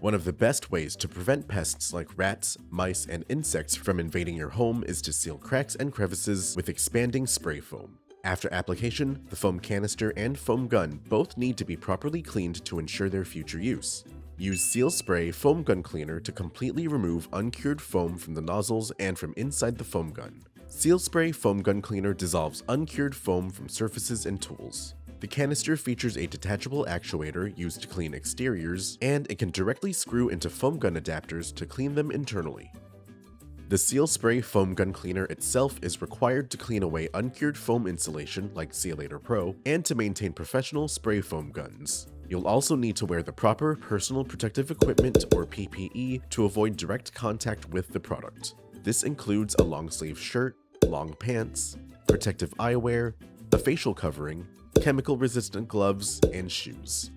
One of the best ways to prevent pests like rats, mice, and insects from invading your home is to seal cracks and crevices with expanding spray foam. After application, the foam canister and foam gun both need to be properly cleaned to ensure their future use. Use Seal Spray Foam Gun Cleaner to completely remove uncured foam from the nozzles and from inside the foam gun. Seal Spray Foam Gun Cleaner dissolves uncured foam from surfaces and tools. The canister features a detachable actuator used to clean exteriors, and it can directly screw into foam gun adapters to clean them internally. The Seal Spray Foam Gun Cleaner itself is required to clean away uncured foam insulation like Sealator Pro and to maintain professional spray foam guns. You'll also need to wear the proper personal protective equipment or PPE to avoid direct contact with the product. This includes a long-sleeve shirt, long pants, protective eyewear, a facial covering, chemical-resistant gloves, and shoes.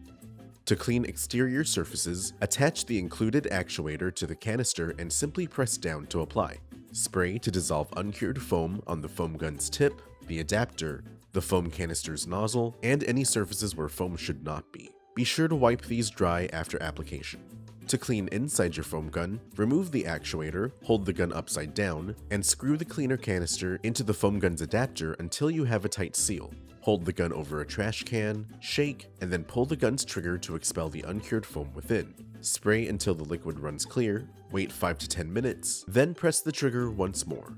To clean exterior surfaces, attach the included actuator to the canister and simply press down to apply. Spray to dissolve uncured foam on the foam gun's tip, the adapter, the foam canister's nozzle, and any surfaces where foam should not be. Be sure to wipe these dry after application. To clean inside your foam gun, remove the actuator, hold the gun upside down, and screw the cleaner canister into the foam gun's adapter until you have a tight seal. Hold the gun over a trash can, shake, and then pull the gun's trigger to expel the uncured foam within. Spray until the liquid runs clear, wait 5 to 10 minutes, then press the trigger once more.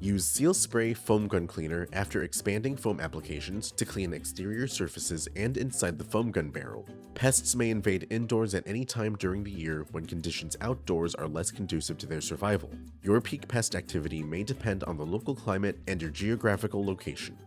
Use Seal Spray Foam Gun Cleaner after expanding foam applications to clean exterior surfaces and inside the foam gun barrel. Pests may invade indoors at any time during the year when conditions outdoors are less conducive to their survival. Your peak pest activity may depend on the local climate and your geographical location.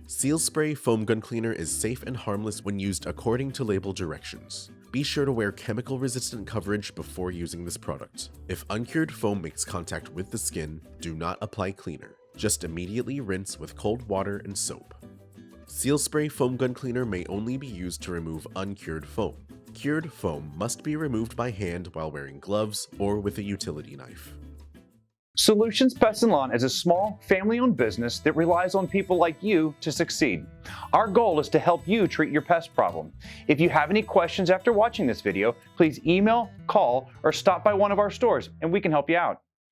Seal Spray Foam Gun Cleaner is safe and harmless when used according to label directions. Be sure to wear chemical-resistant coverage before using this product. If uncured foam makes contact with the skin, do not apply cleaner. Just immediately rinse with cold water and soap. Seal Spray Foam Gun Cleaner may only be used to remove uncured foam. Cured foam must be removed by hand while wearing gloves or with a utility knife. Solutions Pest and Lawn is a small, family-owned business that relies on people like you to succeed. Our goal is to help you treat your pest problem. If you have any questions after watching this video, please email, call, or stop by one of our stores and we can help you out.